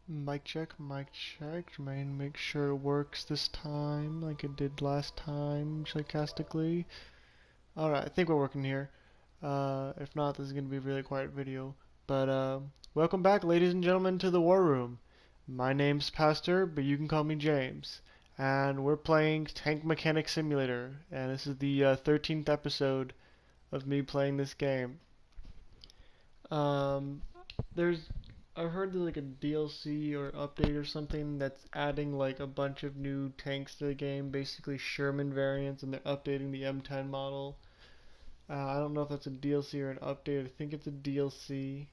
Mic check, mic check. Trying make sure it works this time like it did last time, sarcastically. Alright, I think we're working here. If not, this is going to be a really quiet video. But, welcome back, ladies and gentlemen, to the War Room. My name's Pastor, but you can call me James. And we're playing Tank Mechanic Simulator. And this is the 13th episode of me playing this game. Um, there's I've heard there's like a DLC or update or something that's adding like a bunch of new tanks to the game, basically Sherman variants, and they're updating the M10 model. I don't know if that's a DLC or an update. I think it's a DLC,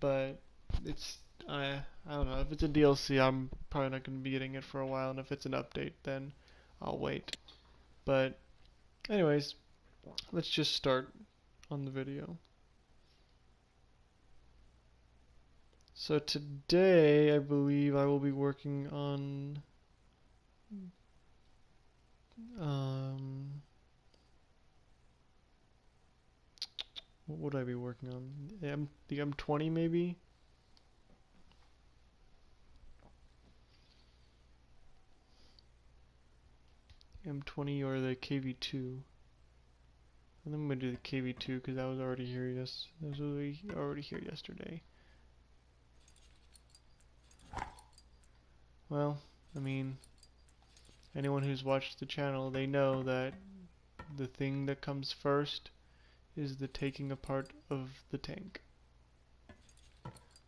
but it's I don't know. If it's a DLC, I'm probably not going to be getting it for a while, and if it's an update, then I'll wait. But anyways, let's just start on the video. So today, I believe I will be working on um what would I be working on? The M20 maybe? M20 or the KV-2. And then I'm gonna do the KV-2 because that was already here. That was already here yesterday. Well, I mean, anyone who's watched the channel, they know that the thing that comes first is the taking apart of the tank.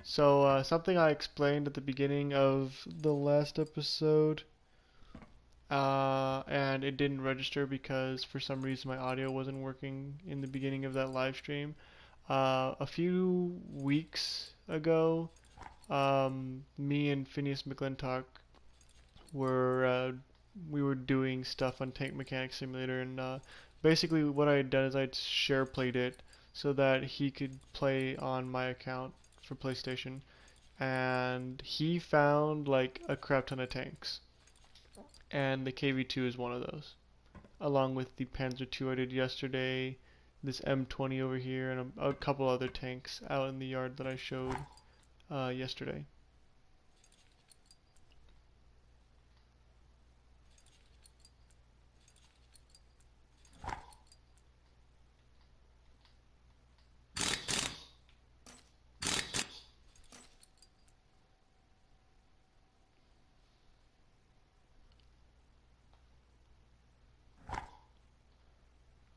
So something I explained at the beginning of the last episode, and it didn't register because for some reason my audio wasn't working in the beginning of that live stream. A few weeks ago, me and Phineas McClintock were we were doing stuff on Tank Mechanic Simulator, and basically what I had done is I'd share played it so that he could play on my account for PlayStation, and he found like a crap ton of tanks, and the KV-2 is one of those, along with the Panzer II I did yesterday, this M20 over here, and a couple other tanks out in the yard that I showed yesterday.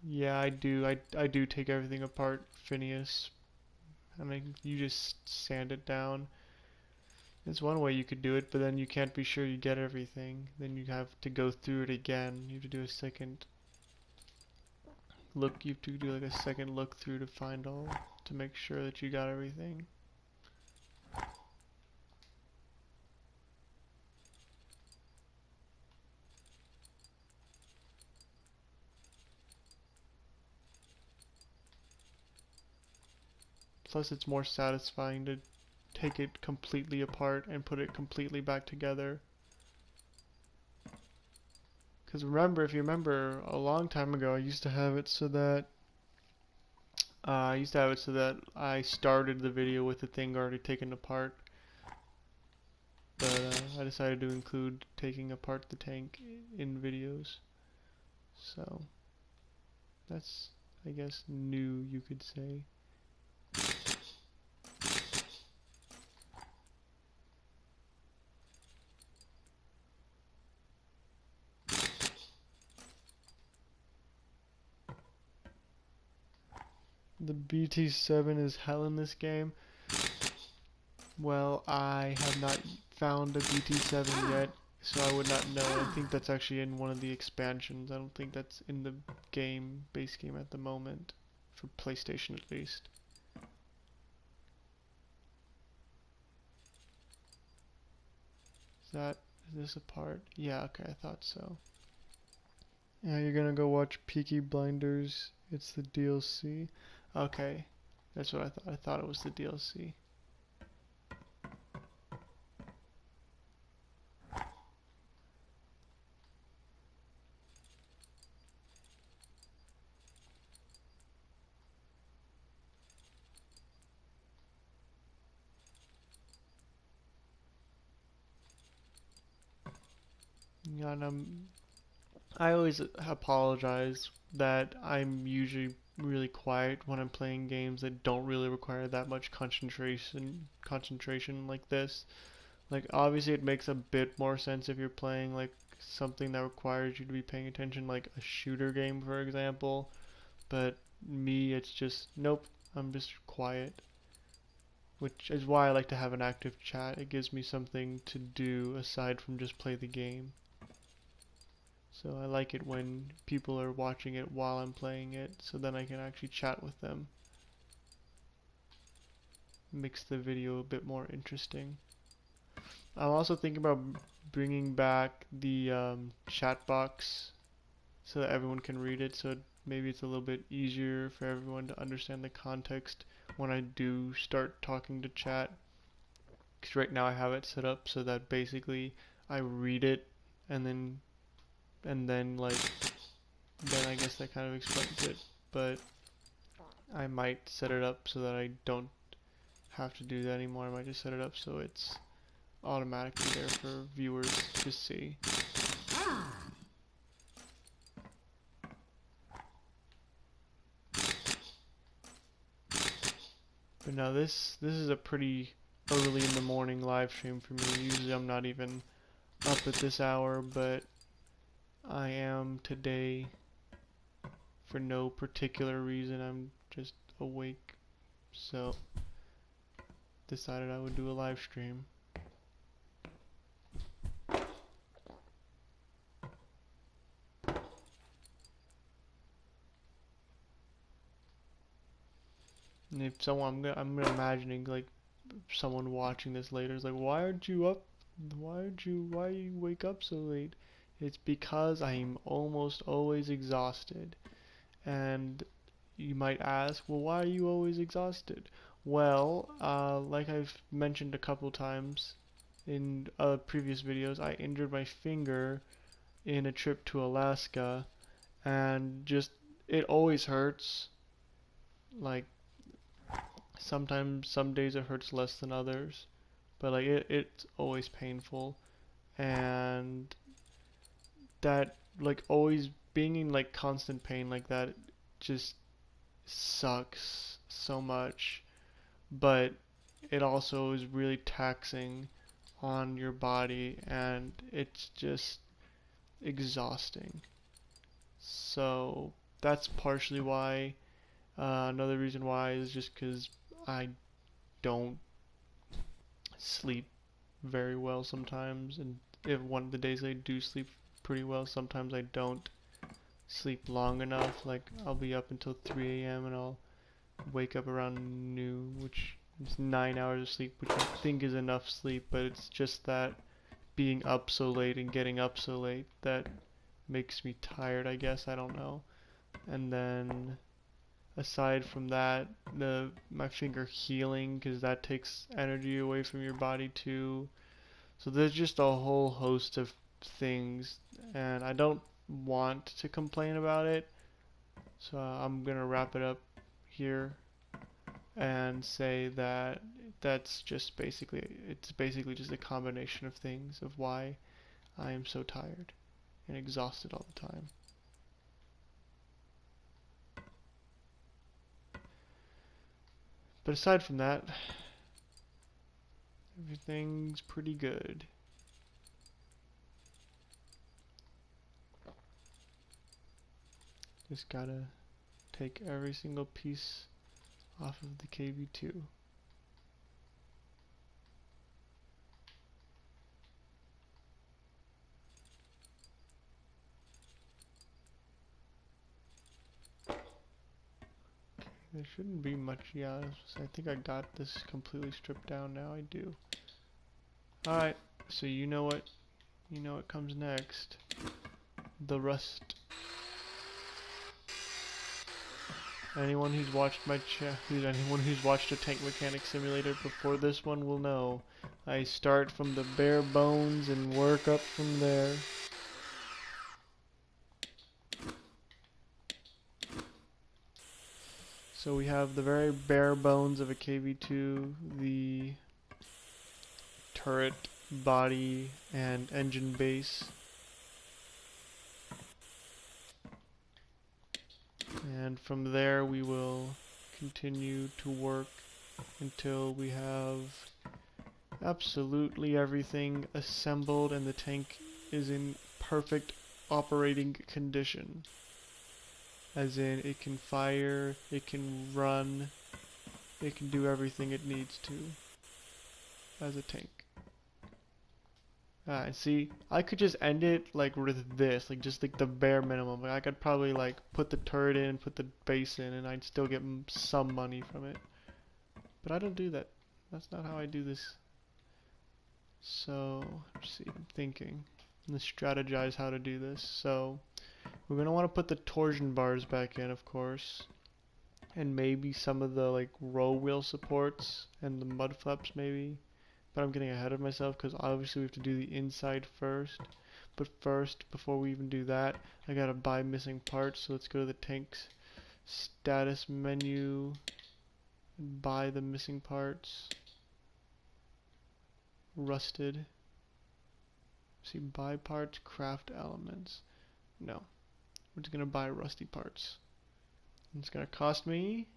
Yeah, I do. I do take everything apart, Phineas. I mean, you just sand it down. It's one way you could do it, but then you can't be sure you get everything. Then you have to go through it again. You have to do a second look. You have to do like a second look through to find all, to make sure that you got everything. Plus, it's more satisfying to take it completely apart and put it completely back together. Because remember, if you remember, a long time ago, I used to have it so that I started the video with the thing already taken apart, but I decided to include taking apart the tank in videos. So that's, I guess, new, you could say. The BT-7 is hell in this game. Well, I have not found a BT-7 yet, so I would not know. I think that's actually in one of the expansions. I don't think that's in the game, base game at the moment, for PlayStation at least. Is this a part? Yeah, okay, I thought so. Yeah, you're gonna go watch Peaky Blinders. It's the DLC. Okay, that's what I thought. I thought it was the DLC. And I always apologize that I'm usually really quiet when I'm playing games that don't really require that much concentration like this. Like obviously it makes a bit more sense if you're playing like something that requires you to be paying attention, like a shooter game for example, but me it's just nope, I'm just quiet, which is why I like to have an active chat. It gives me something to do aside from just play the game. So I like it when people are watching it while I'm playing it, so then I can actually chat with them. Makes the video a bit more interesting. I'm also thinking about bringing back the chat box so that everyone can read it, so maybe it's a little bit easier for everyone to understand the context when I do start talking to chat. Because right now I have it set up so that basically I read it and then like then I guess that kind of explains it. But I might set it up so that I don't have to do that anymore. I might just set it up so it's automatically there for viewers to see. But no, this is a pretty early in the morning live stream for me. Usually I'm not even up at this hour, but I am today for no particular reason. I'm just awake, so decided I would do a live stream. And if someone, I'm imagining like someone watching this later is like, why aren't you up? Why you wake up so late? It's because I'm almost always exhausted. And you might ask, well, why are you always exhausted? Well, like I've mentioned a couple times in previous videos, I injured my finger in a trip to Alaska, and just it always hurts. Like sometimes, some days it hurts less than others, but like it's always painful, and that like always being in like constant pain like that just sucks so much, but it also is really taxing on your body and it's just exhausting. So that's partially why. Another reason why is just because I don't sleep very well sometimes, and if one of the days I do sleep pretty well, sometimes I don't sleep long enough. Like I'll be up until 3 a.m. and I'll wake up around noon, which is 9 hours of sleep, which I think is enough sleep, but it's just that being up so late and getting up so late that makes me tired, I guess. I don't know. And then aside from that, my finger healing, because that takes energy away from your body too. So there's just a whole host of things, and I don't want to complain about it. So I'm gonna wrap it up here and say that it's basically just a combination of things of why I am so tired and exhausted all the time. But aside from that, everything's pretty good. Just gotta take every single piece off of the KV-2. There shouldn't be much, yeah, I think I got this completely stripped down now, I do. Alright, so you know what comes next. The rust. Anyone who's watched anyone who's watched a Tank Mechanic Simulator before this one will know. I start from the bare bones and work up from there. So we have the very bare bones of a KV-2, the turret, body, and engine base. And from there we will continue to work until we have absolutely everything assembled and the tank is in perfect operating condition. As in, it can fire, it can run, it can do everything it needs to as a tank. See, I could just end it like with this, like just like the bare minimum. Like I could probably like put the turret in, put the base in, and I'd still get some money from it. But I don't do that. That's not how I do this. So, let's see, I'm thinking. Let's strategize how to do this. So, we're going to want to put the torsion bars back in, of course. And maybe some of the like row wheel supports and the mud flaps maybe. But I'm getting ahead of myself because obviously we have to do the inside first. But first, before we even do that, I gotta buy missing parts. So let's go to the tank's status menu and buy the missing parts. Rusted. See, buy parts, craft elements. No, we're just gonna buy rusty parts. It's gonna cost me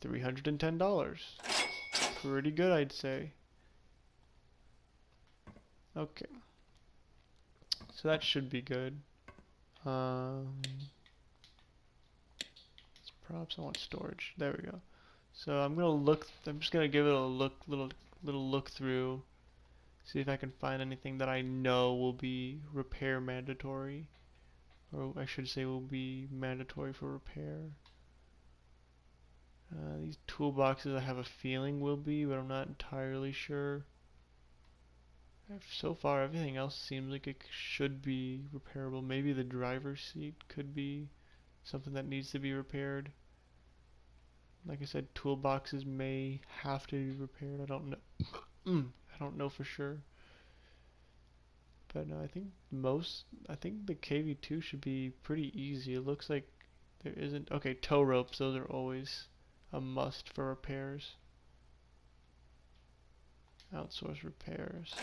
$310. Pretty good, I'd say. Okay, so that should be good. Props, I want storage. There we go. So I'm gonna look. I'm just gonna give it a little look through. See if I can find anything that I know will be repair mandatory, or I should say will be mandatory for repair. These toolboxes I have a feeling will be, but I'm not entirely sure. So far, everything else seems like it should be repairable. Maybe the driver's seat could be something that needs to be repaired. Like I said, toolboxes may have to be repaired. I don't know. I don't know for sure. But no, I think the KV-2 should be pretty easy. It looks like there isn't. Okay, tow ropes. Those are always a must for repairs. Outsource repairs.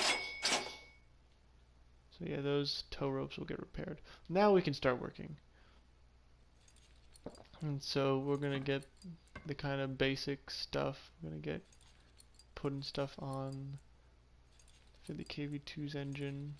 So yeah, those tow ropes will get repaired. Now we can start working. And so we're gonna get the kind of basic stuff. We're gonna get putting stuff on for the KV-2's engine.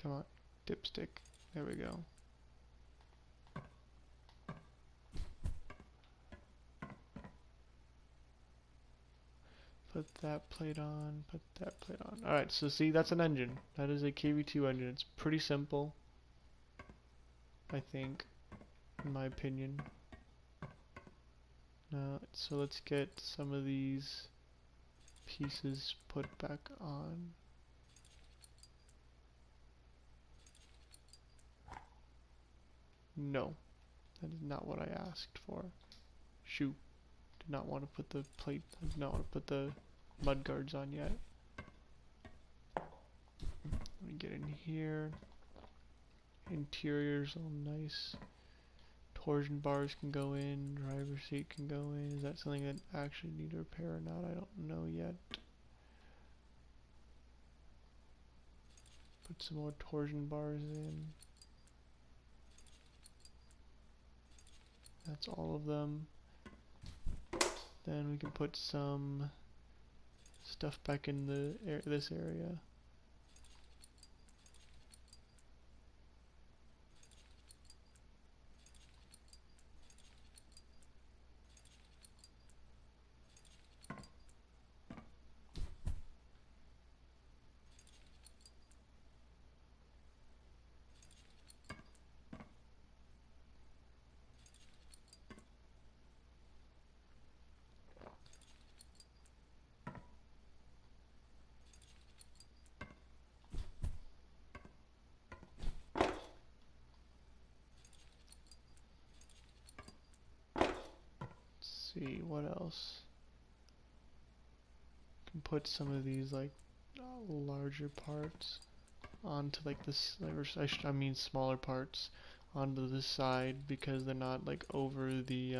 Come on, dipstick. There we go. Put that plate on, put that plate on. Alright, so see, that's an engine. That is a KV-2 engine. It's pretty simple, I think, in my opinion. So let's get some of these pieces put back on. No, that is not what I asked for. Shoot, did not want to put the plate, I did not want to put the mud guards on yet. Let me get in here. Interior's all nice. Torsion bars can go in, driver's seat can go in. Is that something that actually need to repair or not? I don't know yet. Put some more torsion bars in. That's all of them. Then we can put some stuff back in this area. See what else. Can put some of these like larger parts onto like this, I mean smaller parts onto this side because they're not like over the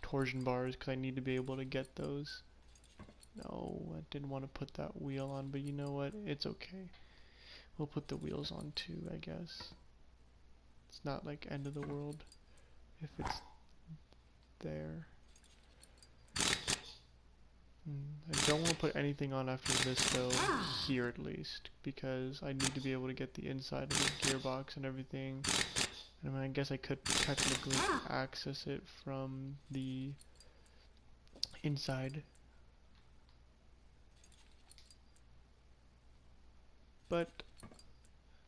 torsion bars, because I need to be able to get those. No, I didn't want to put that wheel on, but you know what? It's okay. We'll put the wheels on too, I guess. It's not like end of the world if it's there. I don't want to put anything on after this though, here at least, because I need to be able to get the inside of the gearbox and everything. I mean, I guess I could technically access it from the inside, but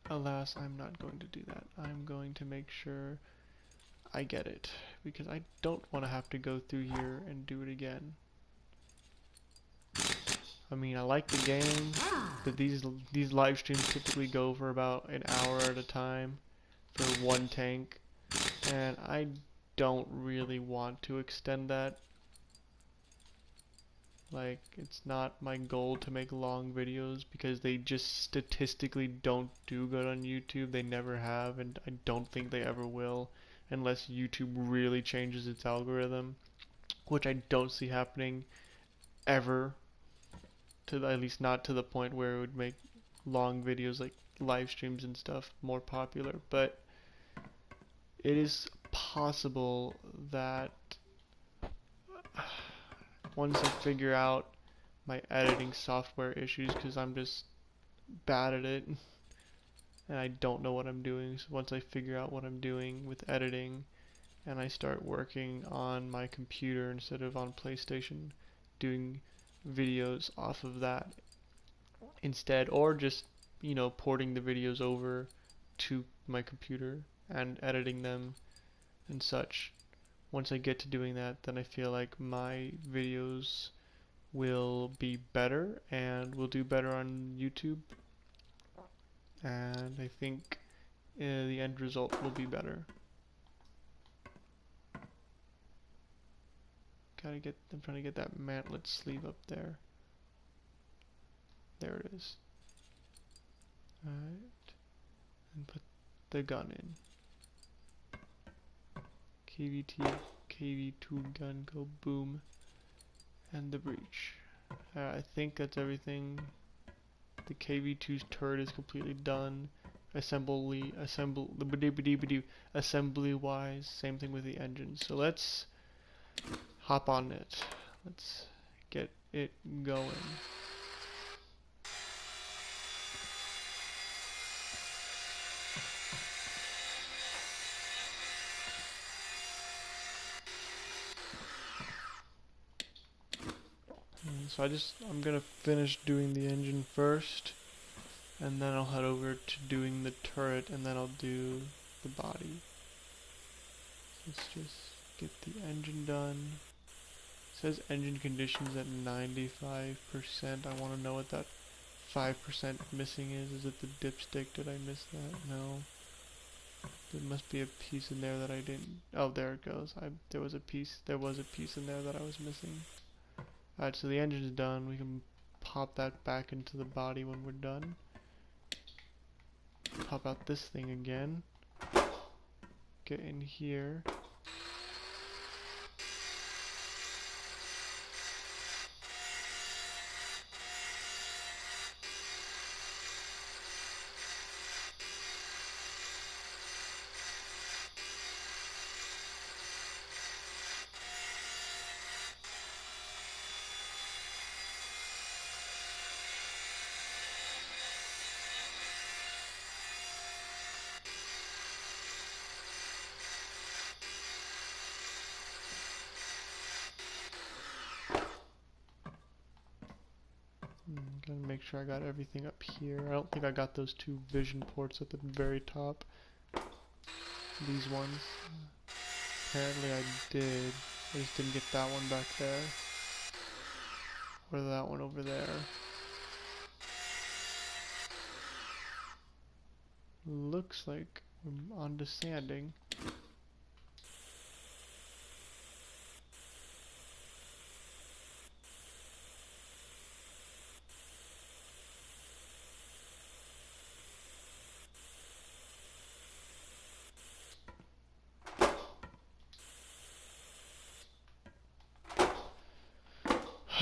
alas, I'm not going to do that. I'm going to make sure I get it, because I don't want to have to go through here and do it again. I mean, I like the game, but these live streams typically go for about an hour at a time for one tank, and I don't really want to extend that. Like, it's not my goal to make long videos because they just statistically don't do good on YouTube. They never have, and I don't think they ever will unless YouTube really changes its algorithm, which I don't see happening ever, at least not to the point where it would make long videos like live streams and stuff more popular. But it is possible that once I figure out my editing software issues, because I'm just bad at it and I don't know what I'm doing, so once I figure out what I'm doing with editing and I start working on my computer instead of on PlayStation, doing videos off of that instead, or just, you know, porting the videos over to my computer and editing them and such. Once I get to doing that, then I feel like my videos will be better and will do better on YouTube, and I think the end result will be better. I'm trying to get that mantlet sleeve up there. There it is. Alright, and put the gun in. KV-2 gun, go boom, and the breech. I think that's everything. The KV-2's turret is completely done. Assembly wise, same thing with the engine. So let's hop on it. Let's get it going. So I'm gonna finish doing the engine first, and then I'll head over to doing the turret, and then I'll do the body. Let's just get the engine done. It says engine conditions at 95%. I want to know what that 5% missing is. Is it the dipstick? Did I miss that? No. There must be a piece in there that I didn't. Oh, there it goes. There was a piece in there that I was missing. Alright, so the engine's done. We can pop that back into the body when we're done. Pop out this thing again. Get in here. Gotta make sure I got everything up here. I don't think I got those two vision ports at the very top. These ones. Apparently I did. I just didn't get that one back there. Or that one over there. Looks like I'm on to sanding.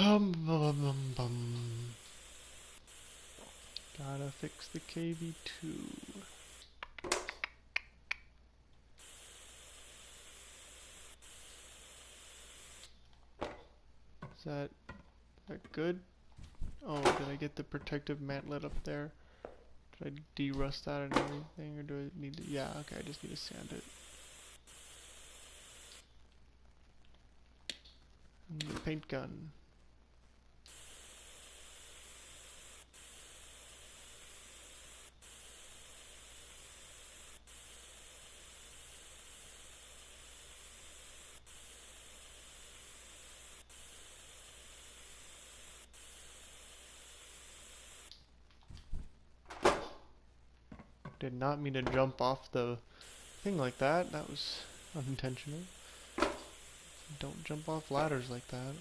Bum. Gotta fix the KV-2. Is that good? Oh, did I get the protective mantlet up there? Did I de-rust that and everything, or do I need to? Yeah, okay, I just need to sand it. And the paint gun. Did not mean to jump off the thing like that. That was unintentional. Don't jump off ladders like that,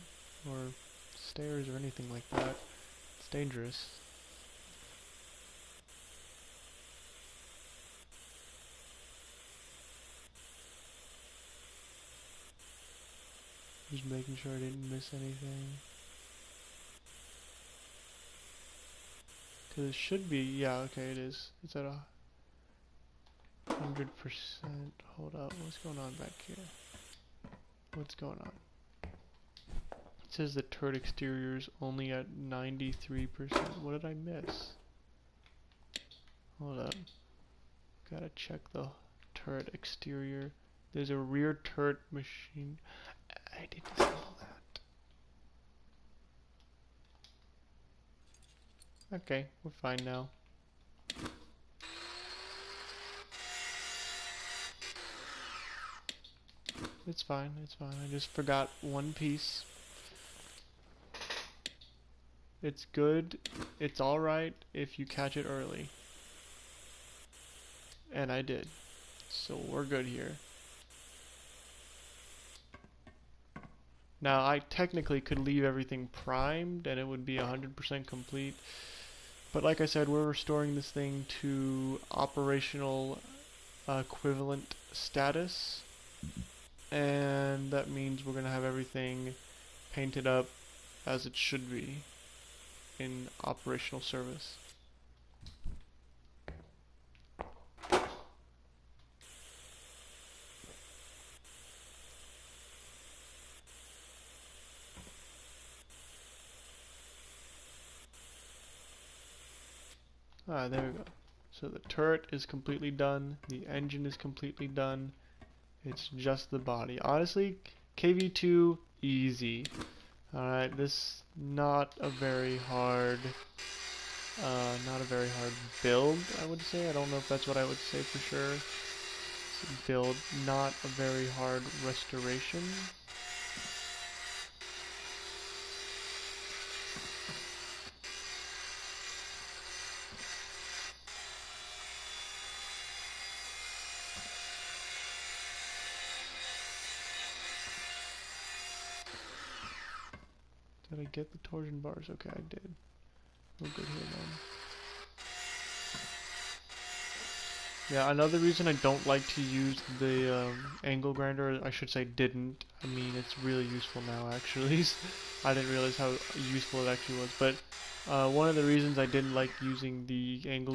or stairs or anything like that. It's dangerous. Just making sure I didn't miss anything. Cause it should be, yeah, okay, it is. It's at 100%. Hold up, what's going on back here? What's going on? It says the turret exterior is only at 93%. What did I miss? Hold up. Gotta check the turret exterior. There's a rear turret machine. I did disable that. Okay, we're fine now. It's fine, it's fine. I just forgot one piece. It's good. It's alright if you catch it early. And I did. So we're good here. Now, I technically could leave everything primed and it would be 100% complete. But like I said, we're restoring this thing to operational equivalent status. And that means we're going to have everything painted up as it should be in operational service. Ah, there we go. So the turret is completely done, the engine is completely done, it's just the body. Honestly, KV-2, easy. Alright, this not a very hard build, I would say. I don't know if that's what I would say for sure. Build, not a very hard restoration. Did I get the torsion bars? Okay, I did. We're good here then. Yeah, another reason I don't like to use the angle grinder, I should say didn't. I mean, it's really useful now, actually. I didn't realize how useful it actually was. But one of the reasons I didn't like using the angle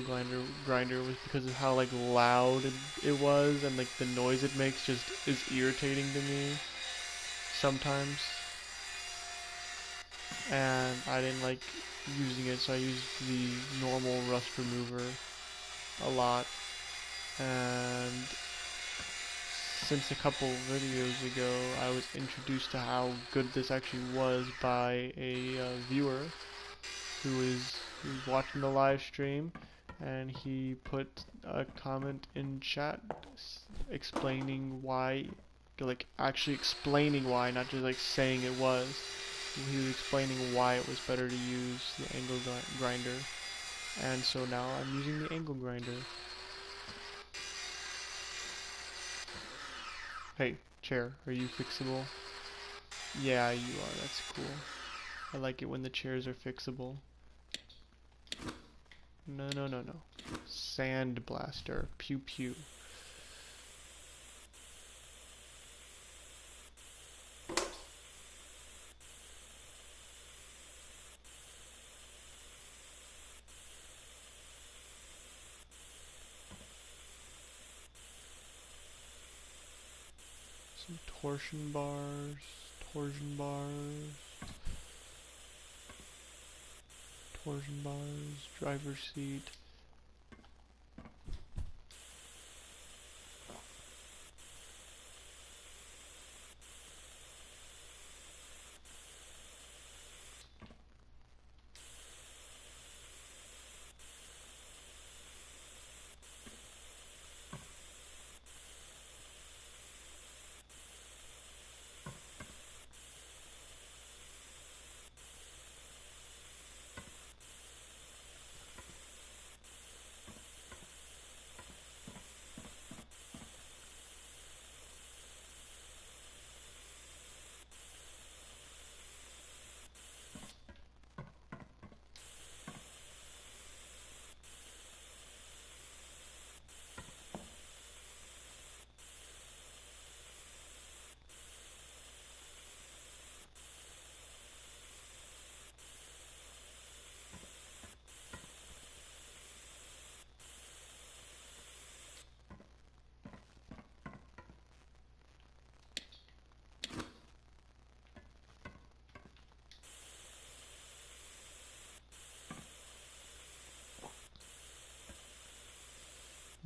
grinder was because of how like loud it was, and like the noise it makes just is irritating to me sometimes. And I didn't like using it, so I used the normal rust remover a lot. And since a couple videos ago, I was introduced to how good this actually was by a viewer who was watching the live stream, and he put a comment in chat explaining why, like actually explaining why, not just like saying it was. He was explaining why it was better to use the angle grinder, and so now I'm using the angle grinder. Hey, chair, are you fixable? Yeah, you are. That's cool. I like it when the chairs are fixable. No, no, no, no. Sand blaster. Pew pew. Some torsion bars, torsion bars, torsion bars, driver's seat.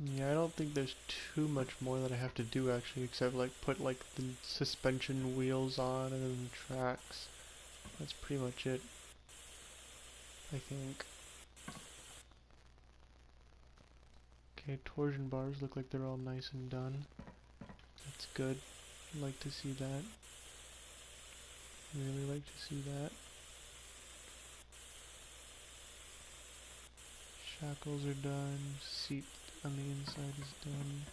Yeah, I don't think there's too much more that I have to do actually, except like put like the suspension wheels on and then the tracks. That's pretty much it, I think. Okay, torsion bars look like they're all nice and done. That's good. I'd like to see that. Really like to see that. Shackles are done. Seat on the inside is done.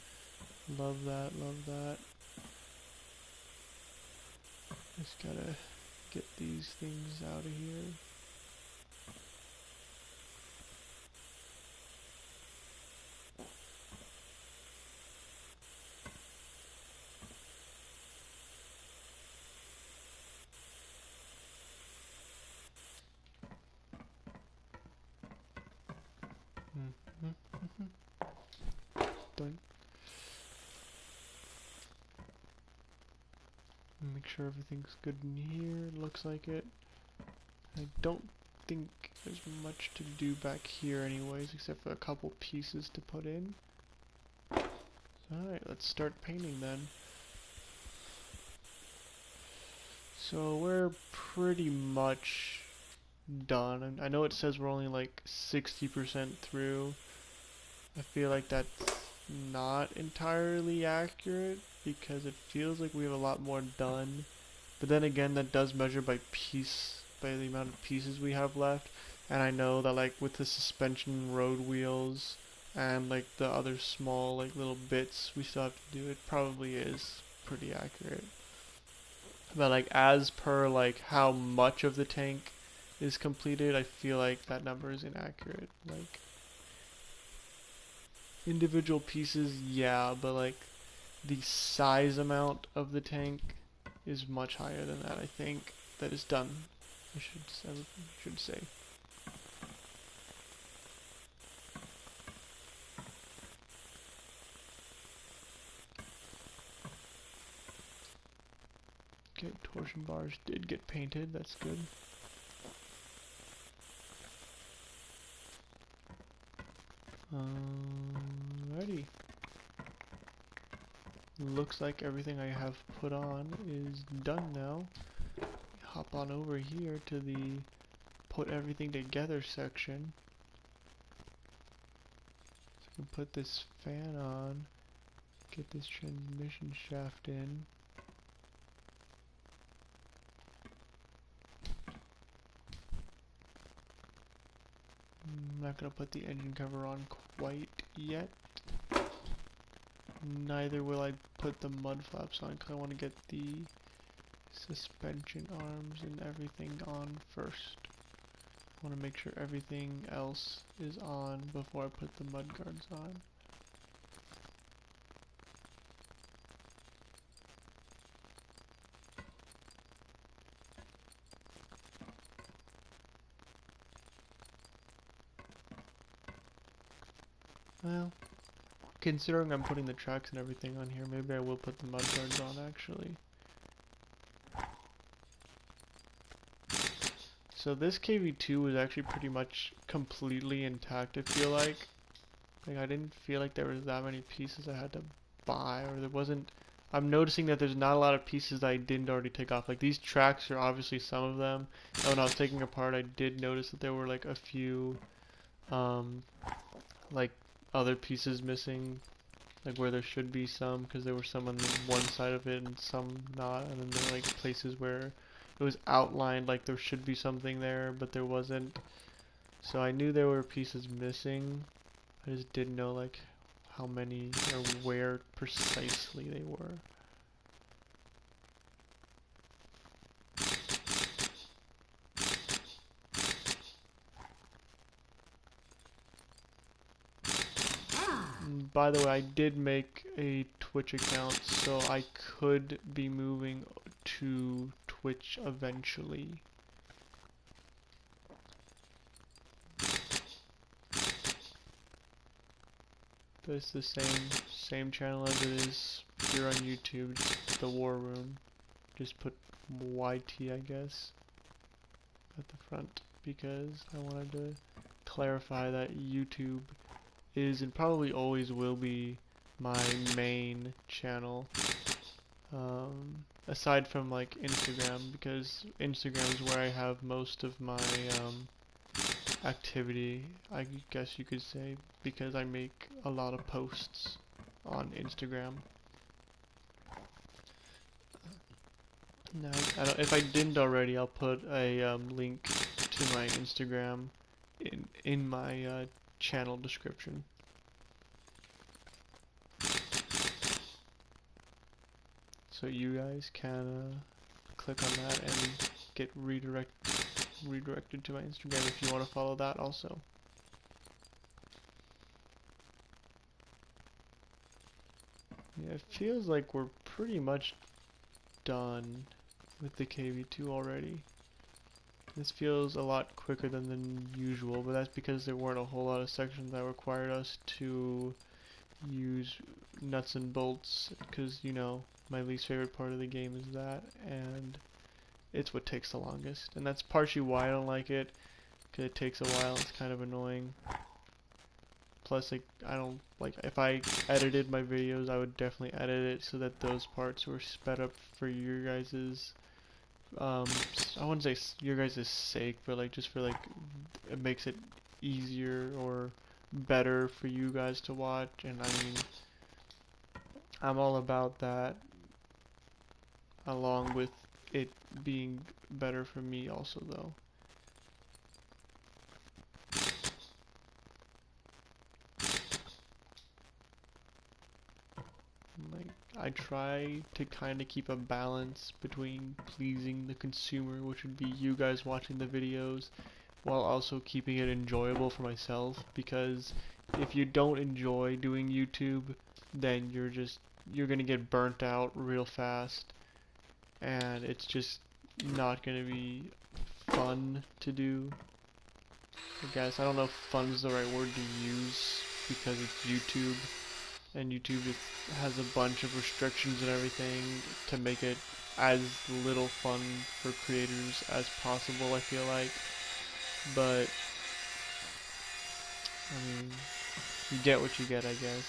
Love that, love that. Just gotta get these things out of here. Done. Make sure everything's good in here. It looks like it. I don't think there's much to do back here anyways, except for a couple pieces to put in. Alright, let's start painting then. So we're pretty much done. I know it says we're only like 60% through. I feel like that's not entirely accurate because it feels like we have a lot more done. But then again, that does measure by piece, by the amount of pieces we have left. And I know that like with the suspension road wheels and like the other small like little bits we still have to do, it probably is pretty accurate. But like as per like how much of the tank is completed, I feel like that number is inaccurate. Like individual pieces, yeah, but like the size amount of the tank is much higher than that, I think. That is done, I should say. Okay, torsion bars did get painted, that's good. Alrighty. Looks like everything I have put on is done now. Hop on over here to the put everything together section. So I can put this fan on, get this transmission shaft in. I'm not gonna put the engine cover on quite yet. Neither will I put the mud flaps on because I want to get the suspension arms and everything on first. I want to make sure everything else is on before I put the mud guards on. Well, considering I'm putting the tracks and everything on here, maybe I will put the mud guards on actually. So this KV-2 was actually pretty much completely intact, I feel like. Like, I didn't feel like there was that many pieces I had to buy, or there wasn't... I'm noticing that there's not a lot of pieces that I didn't already take off. Like, these tracks are obviously some of them. And when I was taking apart, I did notice that there were, like, a few, like, other pieces missing. Like, where there should be some, because there were some on the one side of it and some not. And then there were, like, places where it was outlined like there should be something there, but there wasn't. So I knew there were pieces missing. I just didn't know like how many or where precisely they were. And by the way, I did make a Twitch account, so I could be moving to Twitch eventually. But it's the same channel as it is here on YouTube, just the War Room. Just put YT, I guess, at the front, because I wanted to clarify that YouTube is and probably always will be my main channel, aside from like Instagram, because Instagram is where I have most of my activity, I guess you could say, because I make a lot of posts on Instagram. Now, if I didn't already, I'll put a link to my Instagram in my channel description. So you guys can click on that and get redirected to my Instagram if you want to follow that also. Yeah, it feels like we're pretty much done with the KV-2 already. This feels a lot quicker than usual, but that's because there weren't a whole lot of sections that required us to use nuts and bolts, because, you know, my least favorite part of the game is that, and it's what takes the longest. And that's partially why I don't like it, because it takes a while, it's kind of annoying. Plus, like, I don't, like, if I edited my videos, I would definitely edit it so that those parts were sped up for your guys's, I wouldn't say your guys' sake, but like, just for like, it makes it easier or better for you guys to watch. And I mean, I'm all about that, along with it being better for me also though. Like, I try to kind of keep a balance between pleasing the consumer, which would be you guys watching the videos, while also keeping it enjoyable for myself, because if you don't enjoy doing YouTube, then you're gonna get burnt out real fast, and it's just not gonna be fun to do. I guess I don't know if fun is the right word to use, because it's YouTube, and YouTube has a bunch of restrictions and everything to make it as little fun for creators as possible, I feel like. But I mean, you get what you get, I guess.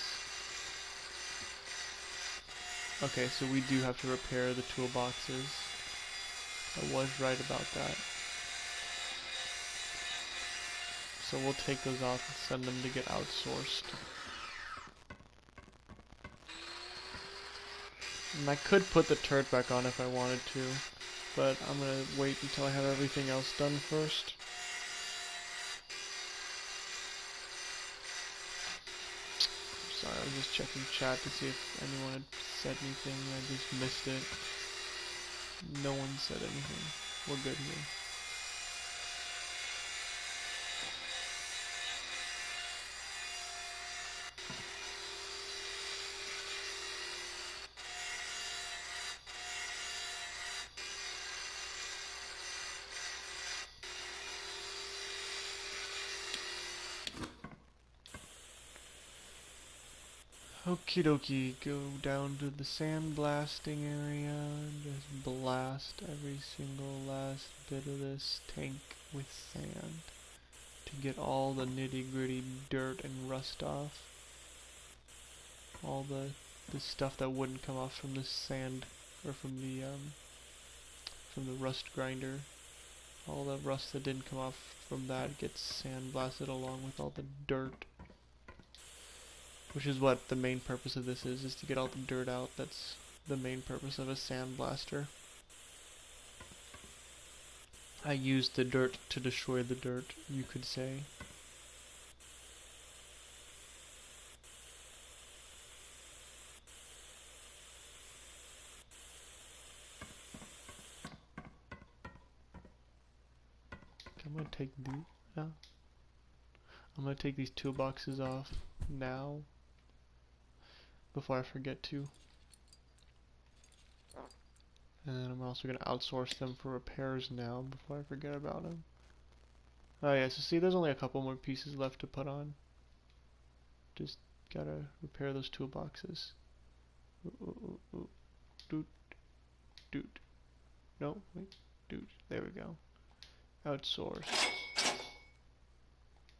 Okay, so we do have to repair the toolboxes. I was right about that. So we'll take those off and send them to get outsourced. And I could put the turret back on if I wanted to, but I'm gonna wait until I have everything else done first. Sorry, I was just checking chat to see if anyone had said anything. I just missed it. No one said anything. We're good here. Okie dokie, go down to the sand blasting area and just blast every single last bit of this tank with sand to get all the nitty gritty dirt and rust off. All the stuff that wouldn't come off from the sand or from the rust grinder. All the rust that didn't come off from that gets sand blasted along with all the dirt. Which is what the main purpose of this is to get all the dirt out. That's the main purpose of a sand blaster. I used the dirt to destroy the dirt, you could say. I'm gonna take I'm gonna take these toolboxes off now before I forget to. And then I'm also gonna outsource them for repairs now before I forget about them. Oh yeah, so see, there's only a couple more pieces left to put on. Just gotta repair those toolboxes. Doot, doot. No, wait, doot. There we go. Outsource.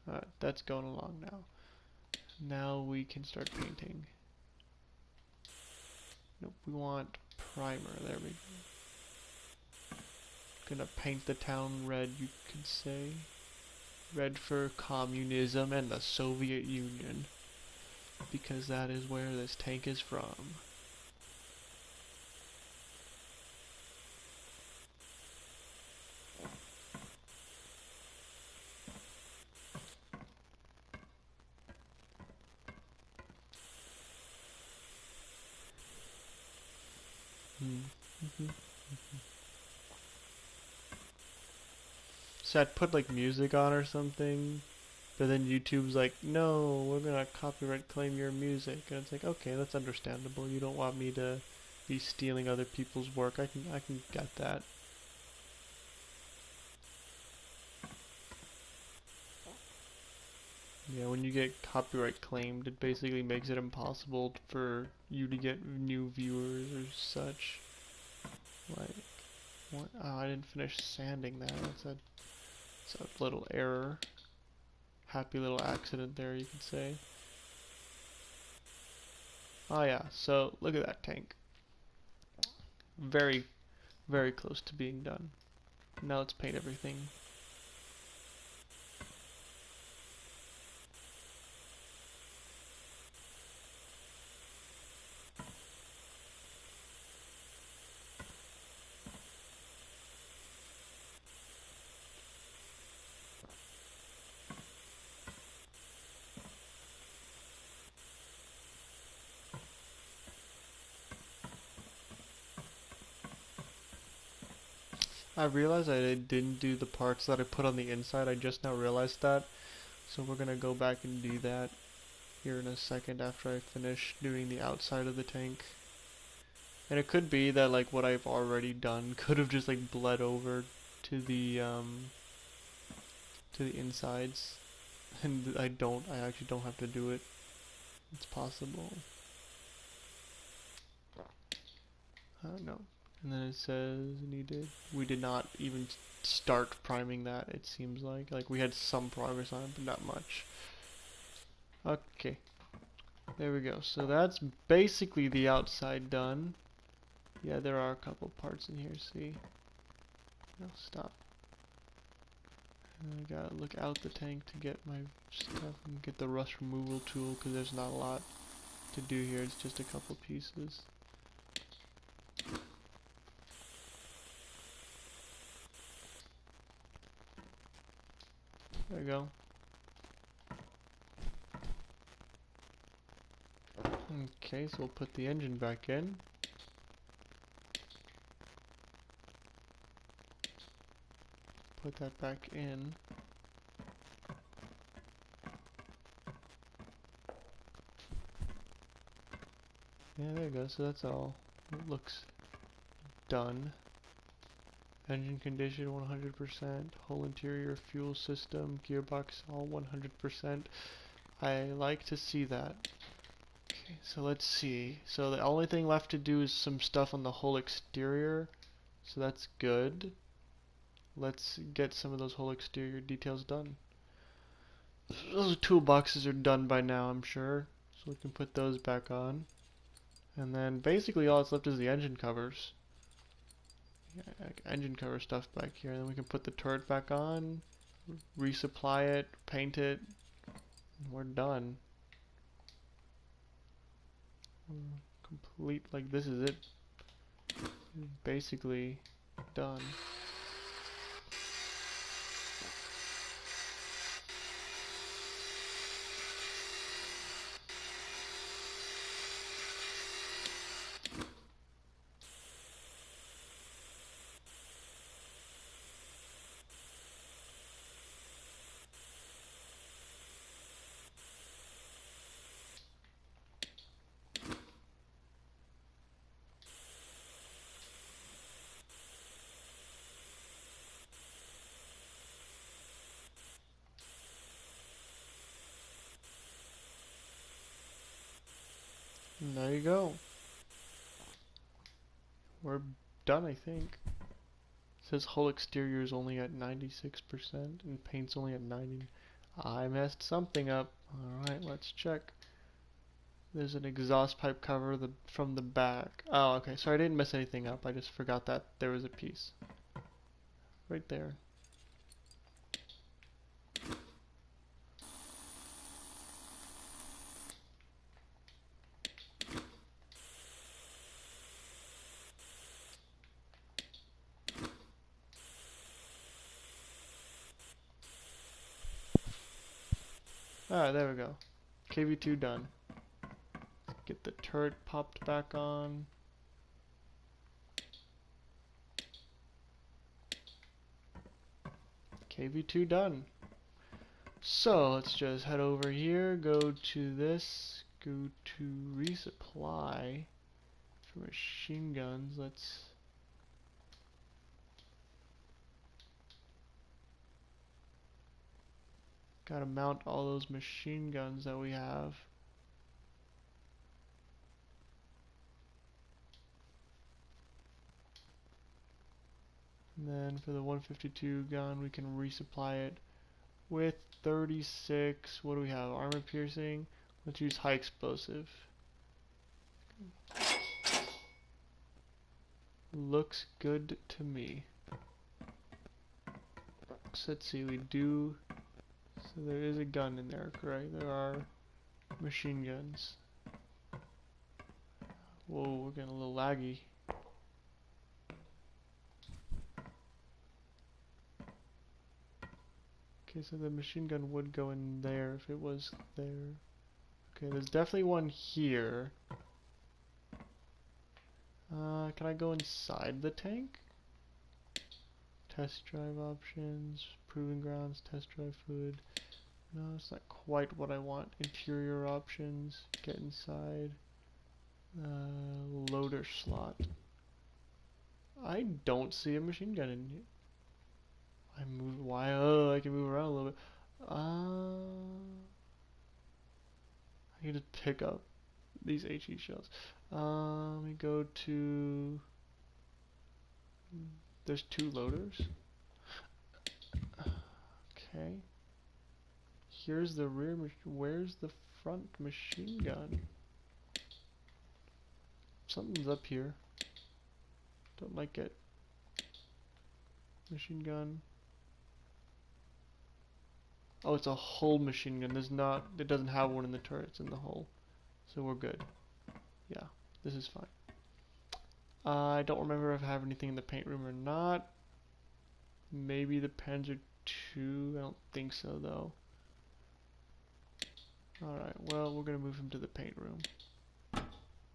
Alright, that's going along now. Now we can start painting. Nope, we want primer. There we go. Gonna paint the town red, you could say. Red for communism and the Soviet Union. Because that is where this tank is from. So I'd put like music on or something, but then YouTube's like, no, we're gonna copyright claim your music, and it's like, okay, that's understandable. You don't want me to be stealing other people's work. I can get that. Yeah, when you get copyright claimed, it basically makes it impossible for you to get new viewers or such. Like, what? Oh, I didn't finish sanding that. It's a little error. Happy little accident there, you could say. Oh yeah, so look at that tank. Very, very close to being done. Now let's paint everything. I realized I didn't do the parts that I put on the inside. I just now realized that. So we're gonna go back and do that here in a second after I finish doing the outside of the tank. And it could be that like what I've already done could have just like bled over to the insides. And I actually don't have to do it. It's possible. No. And then it says we did not even start priming that, it seems like. Like we had some progress on it, but not much. Okay. There we go. So that's basically the outside done. Yeah, there are a couple parts in here, see? No, stop. And I gotta look out the tank to get my stuff and get the rust removal tool because there's not a lot to do here. It's just a couple pieces. There we go. Okay, so we'll put the engine back in. Put that back in. Yeah, there you go. So that's all. It looks done. Engine condition 100%. Whole interior fuel system, gearbox all 100%. I like to see that. Okay, so let's see. So the only thing left to do is some stuff on the whole exterior. So that's good. Let's get some of those whole exterior details done. Those toolboxes are done by now, I'm sure. So we can put those back on. And then basically all that's left is the engine covers. Yeah, engine cover stuff back here. And then we can put the turret back on, resupply it, paint it, and we're done. Complete, like this is it. Basically done. And there you go. We're done, I think. It says whole exterior is only at 96% and paint's only at 90. I messed something up. Alright, let's check. There's an exhaust pipe cover from the back. Oh, okay. So I didn't mess anything up. I just forgot that there was a piece. Right there. Alright, there we go. KV-2 done. Get the turret popped back on. KV-2 done. So let's just head over here, go to this, go to resupply for machine guns. Let's gotta mount all those machine guns that we have. And then for the 152 gun, we can resupply it with 36. What do we have? Armor piercing. Let's use high explosive. Looks good to me. So let's see, we do. So there is a gun in there, correct? There are machine guns. Whoa, we're getting a little laggy. Okay, so the machine gun would go in there if it was there. Okay, there's definitely one here. Can I go inside the tank? Test drive options, proving grounds, test drive fluid. No, it's not quite what I want. Interior options, get inside. Loader slot. I don't see a machine gun in here. I move. Why? Oh, I can move around a little bit. I can just pick up these HE shells. Let me go to. There's two loaders. Okay. Here's the rear. Where's the front machine gun? Something's up here. Don't like it. Machine gun. Oh, it's a hull machine gun. There's not. It doesn't have one in the turret. It's in the hull, so we're good. Yeah, this is fine. I don't remember if I have anything in the paint room or not. Maybe the Panzer II. I don't think so though. All right. Well, we're gonna move him to the paint room.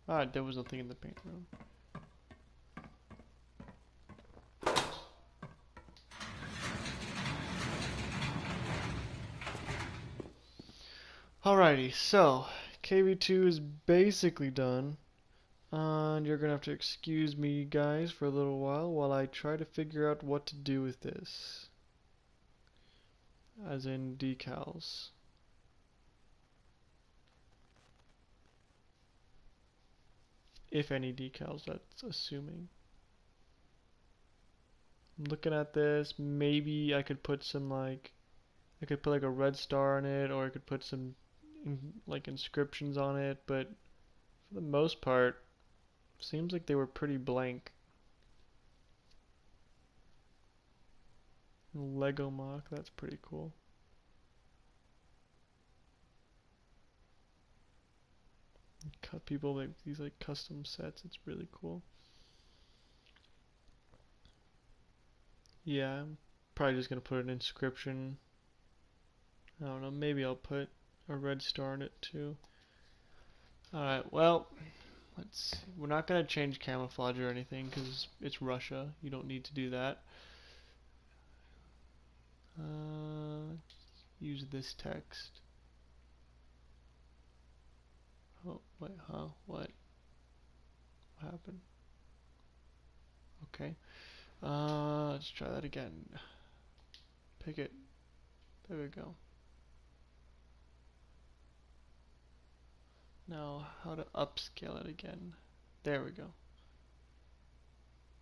Ah, there was nothing in the paint room. Alrighty, so KV-2 is basically done. And you're gonna have to excuse me guys for a little while I try to figure out what to do with this. As in decals. if any decals, that's assuming. I'm looking at this, maybe I could put some like, I could put like a red star on it, or I could put some like inscriptions on it, but for the most part, seems like they were pretty blank. Lego mock, that's pretty cool. Cut people make these like custom sets, it's really cool. Yeah, I'm probably just gonna put an inscription. I don't know, maybe I'll put a red star in it too. Alright, well, let's see. We're not gonna change camouflage or anything because it's Russia. You don't need to do that. Use this text. Oh, wait, huh? What? What happened? Okay. Let's try that again. Pick it. There we go. Now, how to upscale it again. There we go.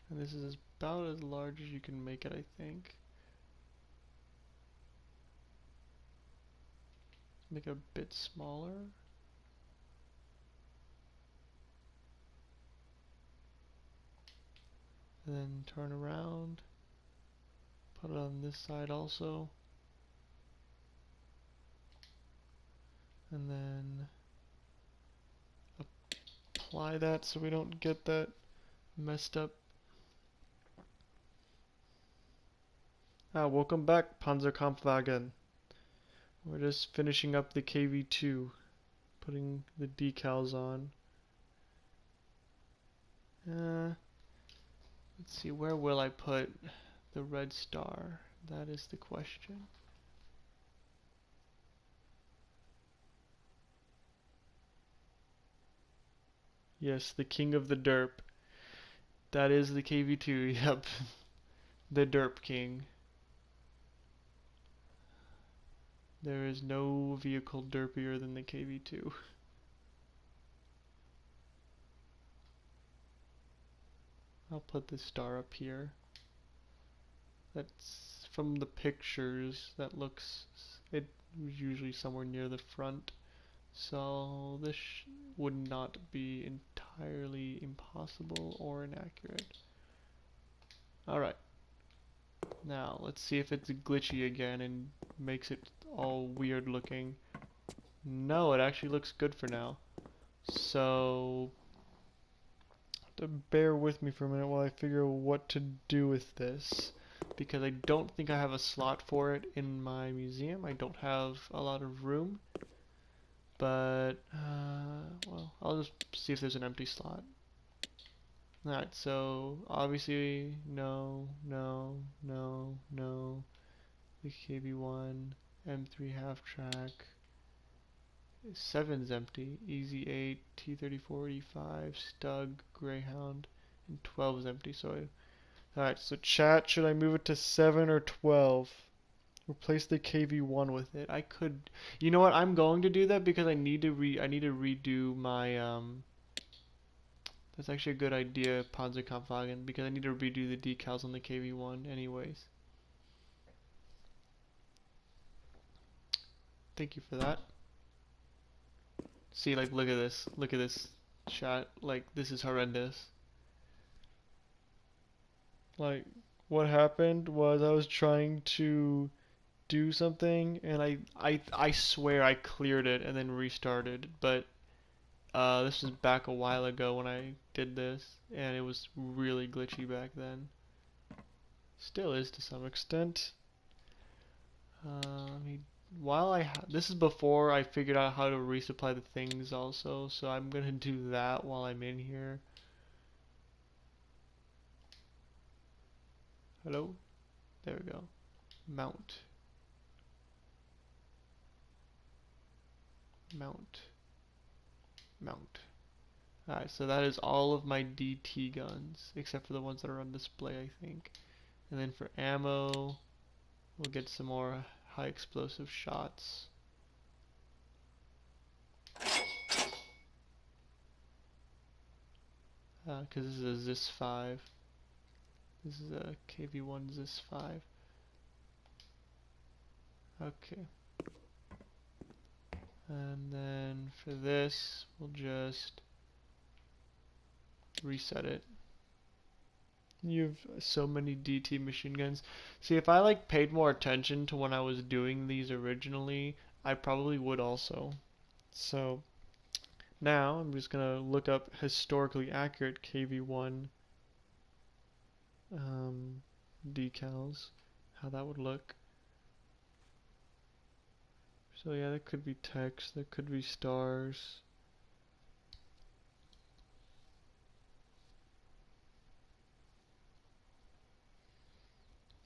And this is about as large as you can make it, I think. Make it a bit smaller. And then turn around. Put it on this side also. And then apply that so we don't get that messed up. Welcome back, Panzerkampfwagen. We're just finishing up the KV-2, putting the decals on. Let's see, where will I put the red star? That is the question. Yes, the king of the derp. That is the KV-2, yep. The derp king. There is no vehicle derpier than the KV-2. I'll put this star up here. That's from the pictures, that looks, it was usually somewhere near the front. So this would not be entirely impossible or inaccurate. Alright. Now, let's see if it's glitchy again and makes it all weird looking. No, it actually looks good for now. So, bear with me for a minute while I figure out what to do with this. Because I don't think I have a slot for it in my museum. I don't have a lot of room. But, well, I'll just see if there's an empty slot. Alright, so obviously, no, no, no, no. The KV-1, M3 half track. 7's empty. Easy 8, T-34, E5, Stug, Greyhound, and 12 is empty. So, alright, so chat, should I move it to 7 or 12? Replace the KV-1 with it. I could, you know what? I'm going to do that because I need to redo my That's actually a good idea, Panzerkampfwagen, because I need to redo the decals on the KV-1 anyways. Thank you for that. See, like, look at this shot. Like, this is horrendous. Like, what happened was I was trying to do something, and I swear I cleared it and then restarted, but this was back a while ago when I did this, and it was really glitchy back then. Still is to some extent. Let me, this is before I figured out how to resupply the things also, so I'm gonna do that while I'm in here. Hello? There we go. Mount. Mount. Mount. Alright, so that is all of my DT guns, except for the ones that are on display, I think. And then for ammo, we'll get some more high explosive shots. because this is a ZIS 5. This is a KV-1 ZIS 5. Okay. And then for this, we'll just reset it. You have so many DT machine guns. See, if I like paid more attention to when I was doing these originally, I probably would also. So now I'm just gonna look up historically accurate KV-1 decals, how that would look. So yeah, that could be text, that could be stars.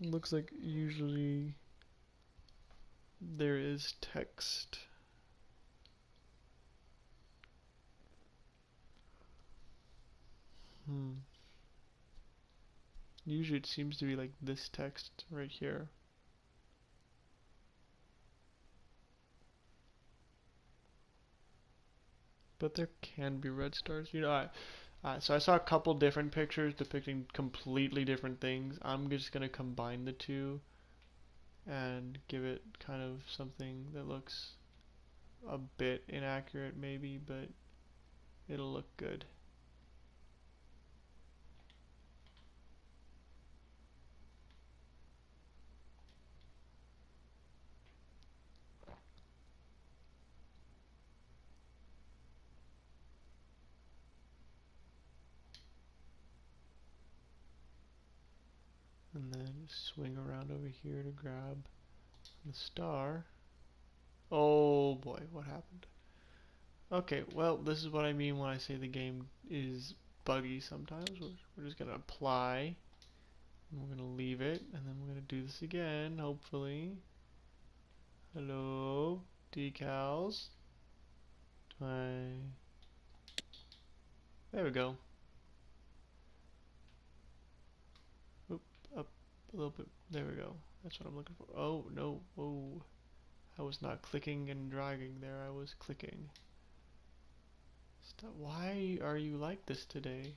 It looks like usually there is text. Usually it seems to be like this text right here. But there can be red stars. So I saw a couple different pictures depicting completely different things. I'm just gonna combine the two and give it kind of something that looks a bit inaccurate maybe, but it'll look good. And then swing around over here to grab the star. Oh boy, what happened? Okay, well, this is what I mean when I say the game is buggy sometimes. We're just gonna apply, and we're gonna leave it, and then we're gonna do this again, hopefully. Hello, decals. There we go. Oop, up a little bit. There we go. That's what I'm looking for. Oh, no. Oh, I was not clicking and dragging there. I was clicking. Stop. Why are you like this today?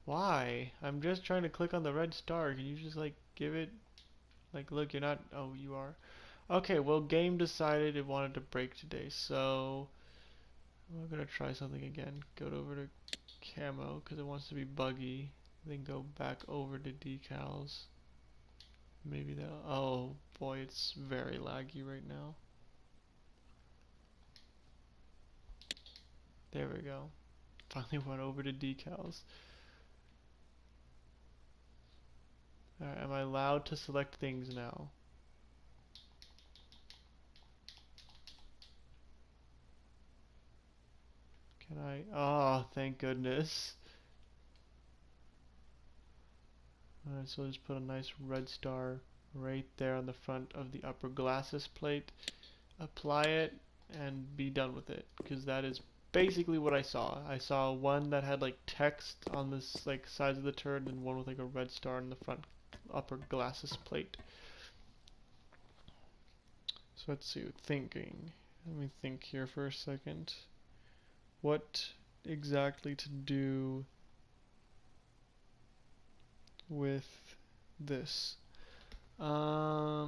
Why? I'm just trying to click on the red star. Can you just, like, give it... Like, look, you're not... Oh, you are. Okay, well, game decided it wanted to break today, so... I'm gonna try something again. Go over to camo, because it wants to be buggy. Then go back over to decals. Maybe that'll... Oh, boy, it's very laggy right now. There we go. Finally went over to decals. Alright, am I allowed to select things now? Can I? Oh, thank goodness. Alright, so just put a nice red star right there on the front of the upper glasses plate. Apply it and be done with it, because that is basically what I saw. I saw one that had like text on this like sides of the turret and one with like a red star on the front upper glasses plate. So let's see, thinking. Let me think here for a second. What exactly to do with this? Let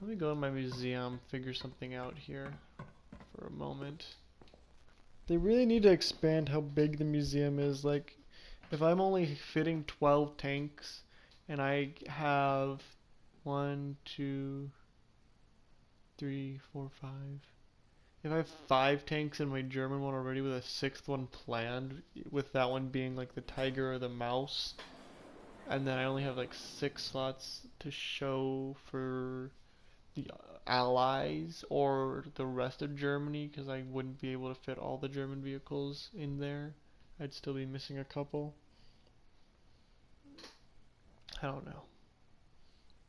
me go in my museum, figure something out here for a moment. They really need to expand how big the museum is. Like, if I'm only fitting 12 tanks and I have 1, 2, 3, 4, 5. If I have 5 tanks in my German one already with a 6th one planned, with that one being like the tiger or the mouse, and then I only have like 6 slots to show for the allies or the rest of Germany, because I wouldn't be able to fit all the German vehicles in there. I'd still be missing a couple. I don't know.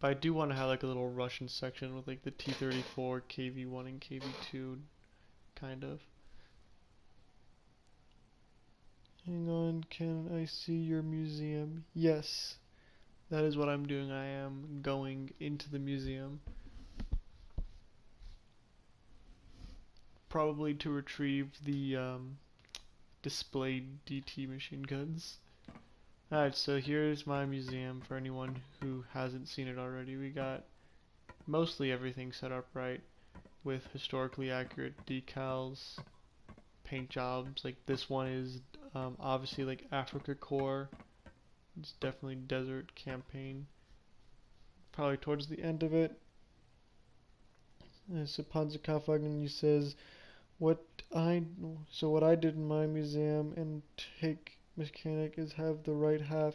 But I do want to have like a little Russian section with like the T-34, KV-1, and KV-2, kind of. Hang on, can I see your museum? Yes, that is what I'm doing. I am going into the museum. Probably to retrieve the displayed DT machine guns. Alright, so here's my museum for anyone who hasn't seen it already. We got mostly everything set up right with historically accurate decals, paint jobs. Like this one is obviously like Africa core. It's definitely desert campaign. Probably towards the end of it. So Panzerkampfwagen says what I what I did in my museum and take mechanic is have the right half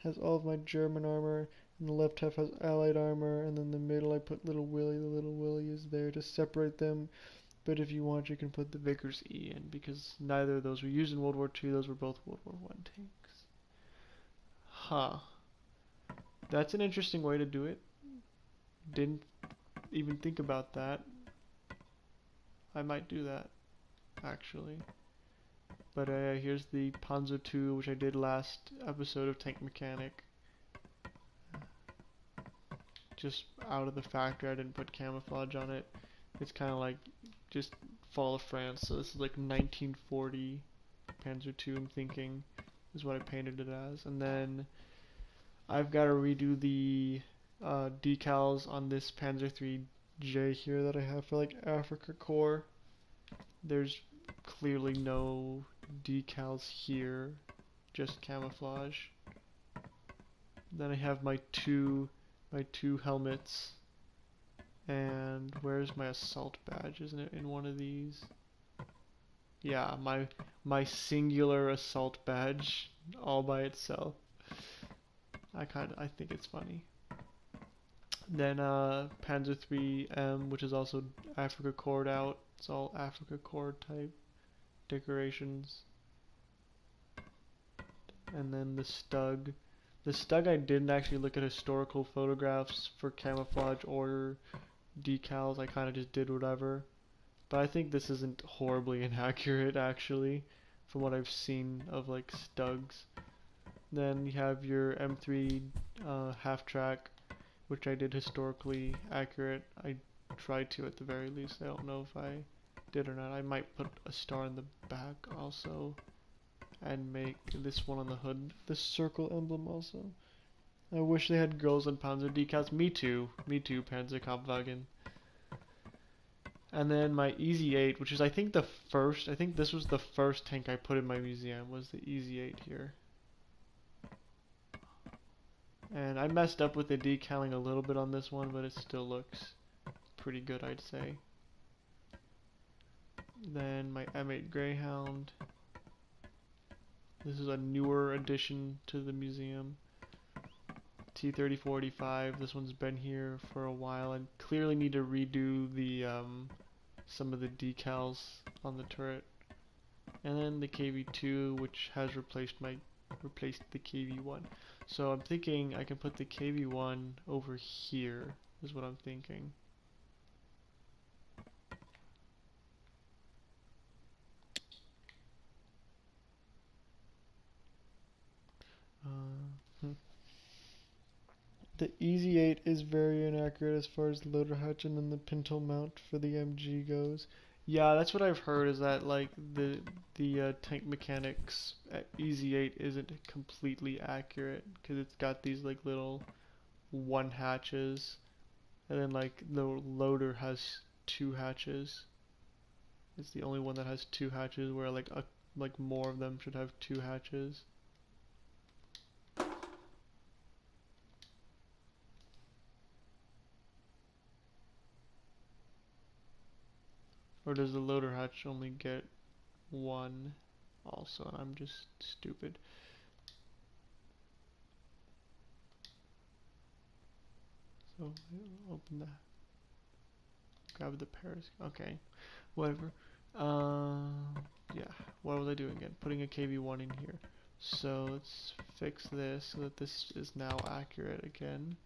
has all of my German armor and the left half has Allied armor, and then the middle I put Little Willie. The Little Willie is there to separate them. But if you want, you can put the Vickers E in because neither of those were used in World War II. Those were both World War I tanks. Huh. That's an interesting way to do it. Didn't even think about that. I might do that, actually. But here's the Panzer II, which I did last episode of Tank Mechanic. Just out of the factory, I didn't put camouflage on it. It's kind of like just Fall of France. So this is like 1940 Panzer II, I'm thinking, is what I painted it as. And then I've got to redo the decals on this Panzer III-J here that I have for like Africa Corps. There's clearly no decals here, just camouflage. Then I have my two helmets. And where's my assault badge? Isn't it in one of these? Yeah, my singular assault badge all by itself. I think it's funny. Then Panzer III-M, which is also Africa Corps out. It's all Africa Corps type decorations. And then the Stug. The Stug I didn't actually look at historical photographs for camouflage or decals. I kind of just did whatever. But I think this isn't horribly inaccurate actually from what I've seen of like Stugs. Then you have your M3 half track, which I did historically accurate. I tried to at the very least. I don't know if I did or not. I might put a star in the back also and make this one on the hood the circle emblem also. I wish they had girls and Panzer decals. Me too, Panzerkampfwagen. And then my Easy 8, which is I think this was the first tank I put in my museum, was the Easy 8 here. And I messed up with the decaling a little bit on this one, but it still looks pretty good, I'd say. Then my M8 Greyhound. This is a newer addition to the museum. T-34-85. This one's been here for a while and clearly need to redo the some of the decals on the turret. And then the KV-2, which has replaced the KV-1. So I'm thinking I can put the KV-1 over here, is what I'm thinking. The Easy 8 is very inaccurate as far as the loader hatch and then the pintle mount for the MG goes. Yeah, that's what I've heard, is that like the tank mechanics at Easy 8 isn't completely accurate because it's got these like little one hatches, and then like the loader has two hatches. It's the only one that has two hatches, where like more of them should have two hatches. Or does the loader hatch only get one also, and I'm just stupid. So open that. Grab the Paris. Okay, whatever. Yeah. What was I doing again? Putting a KV-1 in here. So let's fix this so that this is now accurate again.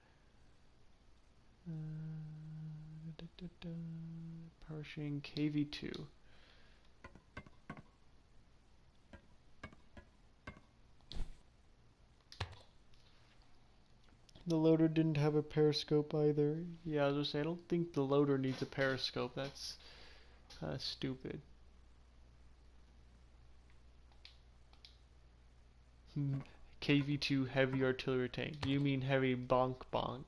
Pershing KV-2. The loader didn't have a periscope either. Yeah, I was gonna say, I don't think the loader needs a periscope. That's stupid. KV-2 heavy artillery tank. You mean heavy bonk bonk.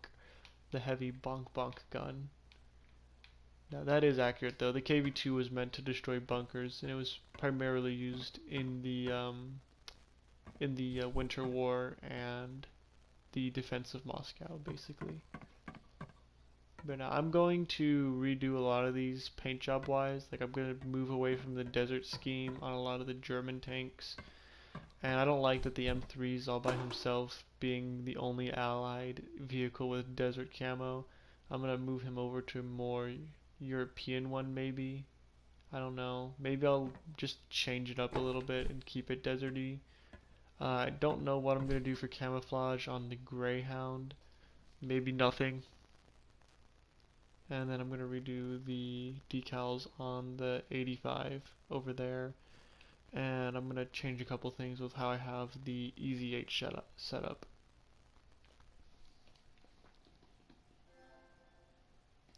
The heavy bonk bonk gun. Now that is accurate though. The KV-2 was meant to destroy bunkers, and it was primarily used in the Winter War and the defense of Moscow, basically. But now I'm going to redo a lot of these paint job wise. Like I'm going to move away from the desert scheme on a lot of the German tanks. And I don't like that the M3 is all by himself, being the only allied vehicle with desert camo. I'm going to move him over to a more European one maybe. I don't know. Maybe I'll just change it up a little bit and keep it deserty. I don't know what I'm going to do for camouflage on the Greyhound. Maybe nothing. And then I'm going to redo the decals on the 85 over there. And I'm going to change a couple things with how I have the Easy 8 set up.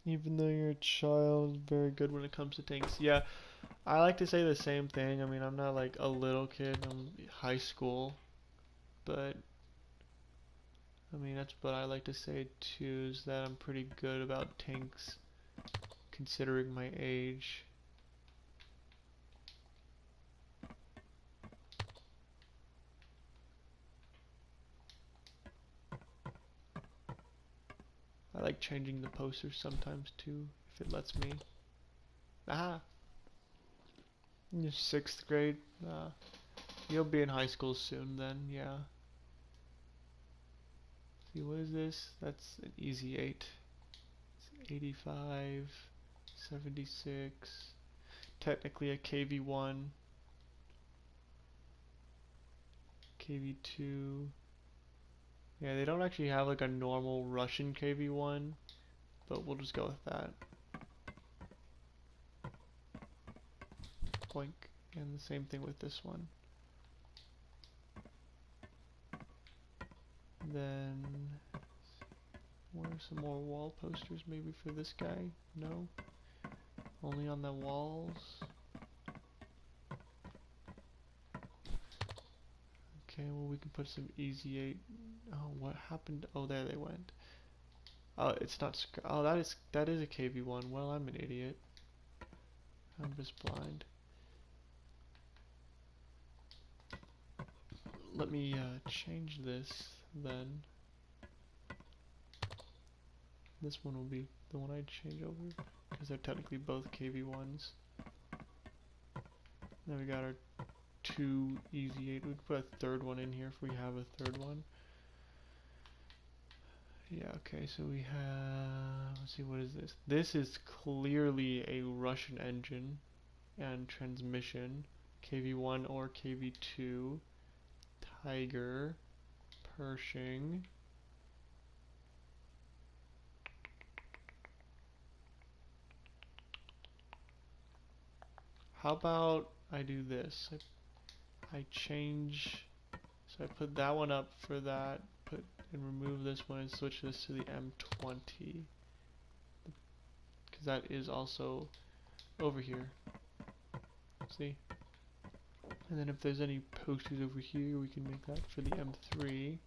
Even though you're a child, very good when it comes to tanks. Yeah, I like to say the same thing. I mean, I'm not like a little kid, I'm high school. But, I mean, that's what I like to say too, is that I'm pretty good about tanks, considering my age. I like changing the posters sometimes too, if it lets me. Ah! In your 6th grade? You'll be in high school soon then, yeah. See, what is this? That's an Easy 8. It's 85, 76, technically a KV-1, KV-2. Yeah, they don't actually have like a normal Russian KV-1, but we'll just go with that. Boink. And the same thing with this one. Then, what are some more wall posters maybe for this guy? No? Only on the walls? Okay, well we can put some Easy 8. Oh, what happened? Oh, there they went. Oh, it's not. Oh, that is a KV-1. Well, I'm an idiot. I'm just blind. Let me change this then. This one will be the one I'd change over because they're technically both KV-1s. Then we got our 2 Easy 8. We'd put a third one in here if we have a third one. Yeah, okay, so we have, let's see, what is this? This is clearly a Russian engine and transmission. KV-1 or KV-2. Tiger. Pershing. How about I do this? I change, so I put that one up for that, and remove this one and switch this to the M20. Because that is also over here. See? And then if there's any posters over here, we can make that for the M3.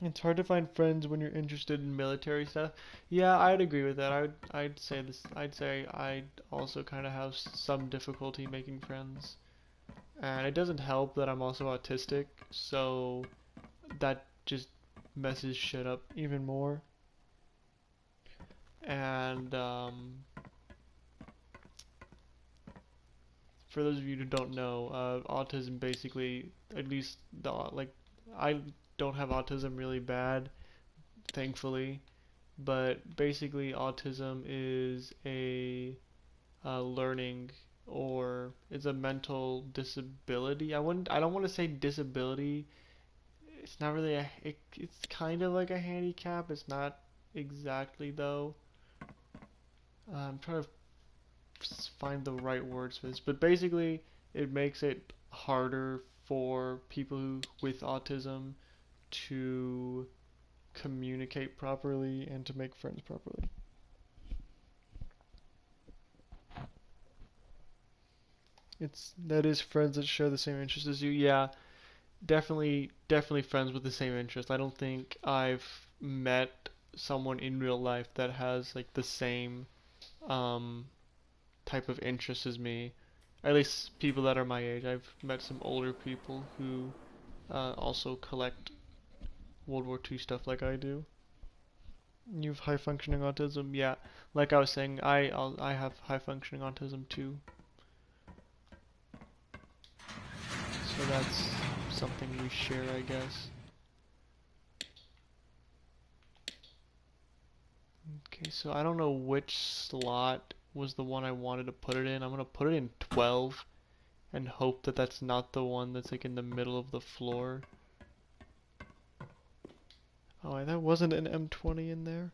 It's hard to find friends when you're interested in military stuff. Yeah, I'd agree with that. I'd say this. I'd say I'd also kind of have some difficulty making friends. And it doesn't help that I'm also autistic, so that just messes shit up even more. And for those of you who don't know, autism basically, at least like I don't have autism really bad, thankfully, but basically autism is a learning or it's a mental disability. I don't want to say disability. It's not really it's kind of like a handicap. It's not exactly though. I'm trying to find the right words for this, but basically it makes it harder for people with autism to communicate properly and to make friends properly. That is friends that share the same interests as you. Yeah, definitely friends with the same interest. I don't think I've met someone in real life that has like the same um type of interest as me. At least people that are my age. I've met some older people who also collect World War II stuff like I do. You have high functioning autism, yeah. Like I was saying, I have high functioning autism too. So that's something we share, I guess. Okay, so I don't know which slot was the one I wanted to put it in. I'm gonna put it in 12 and hope that that's not the one that's like in the middle of the floor. Oh, that wasn't an M20 in there.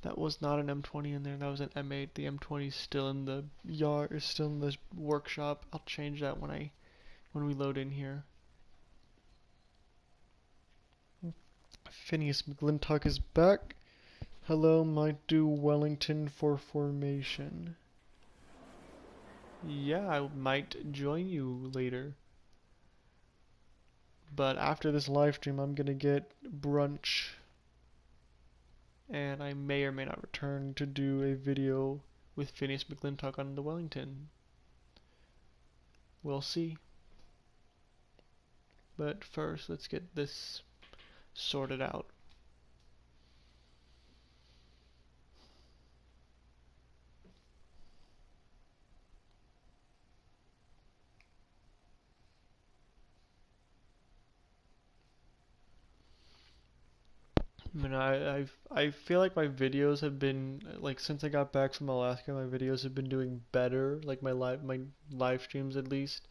That was not an M20 in there. That was an M8. The M20 is still in the yard, is still in the workshop. I'll change that when we load in here. Phineas McClintock is back. Hello, might do Wellington for formation. Yeah, I might join you later. But after this live stream, I'm gonna get brunch. And I may or may not return to do a video with Phineas McClintock on the Wellington. We'll see. But first, let's get this sorted out. I mean, I feel like my videos have been like since I got back from Alaska, my videos have been doing better. Like my live streams at least.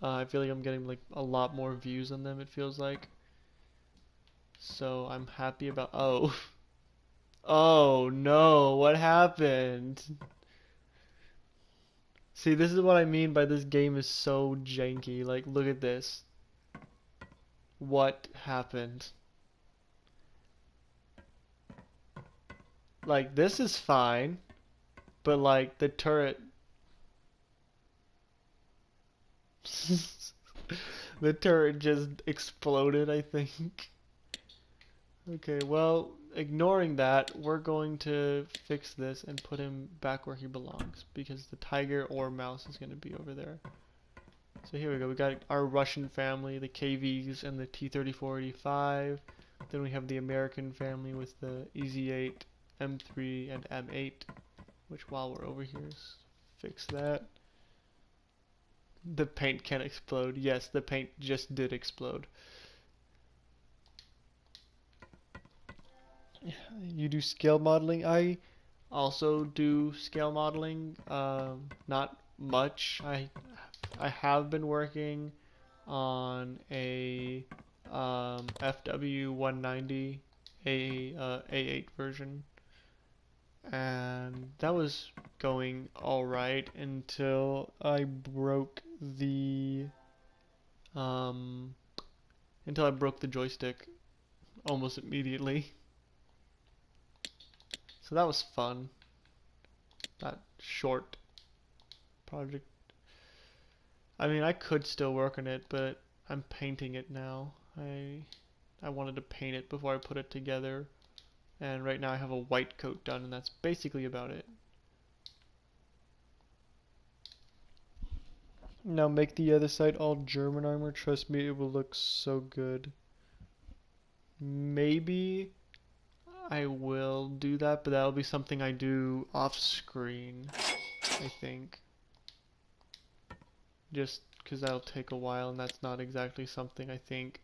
I feel like I'm getting like a lot more views on them. It feels like. So I'm happy about. Oh, oh no! What happened? See, this is what I mean by this game is so janky. Like, look at this. What happened? Like, this is fine, but like the turret. The turret just exploded, I think. Okay, well, ignoring that, we're going to fix this and put him back where he belongs because the tiger or mouse is going to be over there. So here we go. We got our Russian family, the KVs and the T-3485. Then we have the American family with the EZ-8, M3, and M8. Which, while we're over here, fix that. The paint can explode. Yes, the paint just did explode. You do scale modeling. I also do scale modeling. Not much. I have been working on a FW190 A8 version, and that was going all right um, until I broke the joystick almost immediately. So that was fun. That short project. I mean, I could still work on it, but I'm painting it now. I wanted to paint it before I put it together, and right now I have a white coat done, and that's basically about it. Now make the other side all German armor. Trust me, it will look so good. Maybe I will do that, but that'll be something I do off screen, I think. Just because that'll take a while, and that's not exactly something I think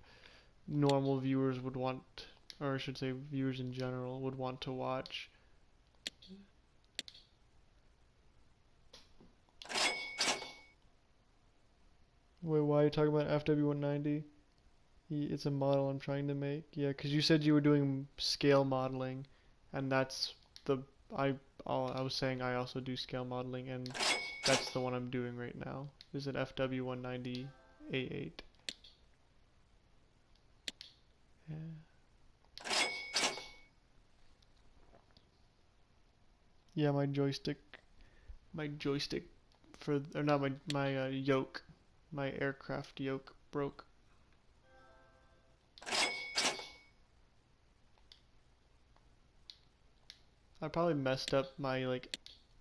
normal viewers would want, or I should say viewers in general would want to watch. Wait, why are you talking about FW190? It's a model I'm trying to make. Yeah, because you said you were doing scale modeling, and that's the I I was saying I also do scale modeling, and that's the one I'm doing right now. Is an FW190 A8. Yeah. Yeah, my joystick or not my yoke, my aircraft yoke broke. I probably messed up my like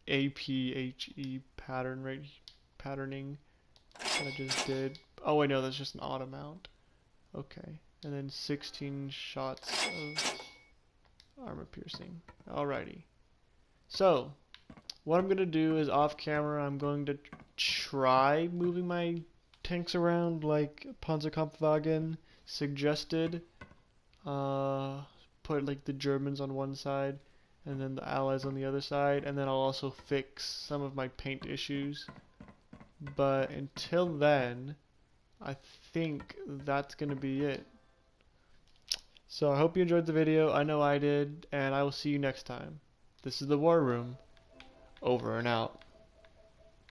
APHE patterning that I just did. Oh wait, no, that's just an auto mount. Okay, and then 16 shots of armor piercing. Alrighty. So, what I'm gonna do is off camera, I'm going to try moving my tanks around like Panzerkampfwagen suggested. Put like the Germans on one side and then the Allies on the other side, and then I'll also fix some of my paint issues. But until then, I think that's gonna be it. So I hope you enjoyed the video. I know I did, and I will see you next time. This is the War Room. Over and out.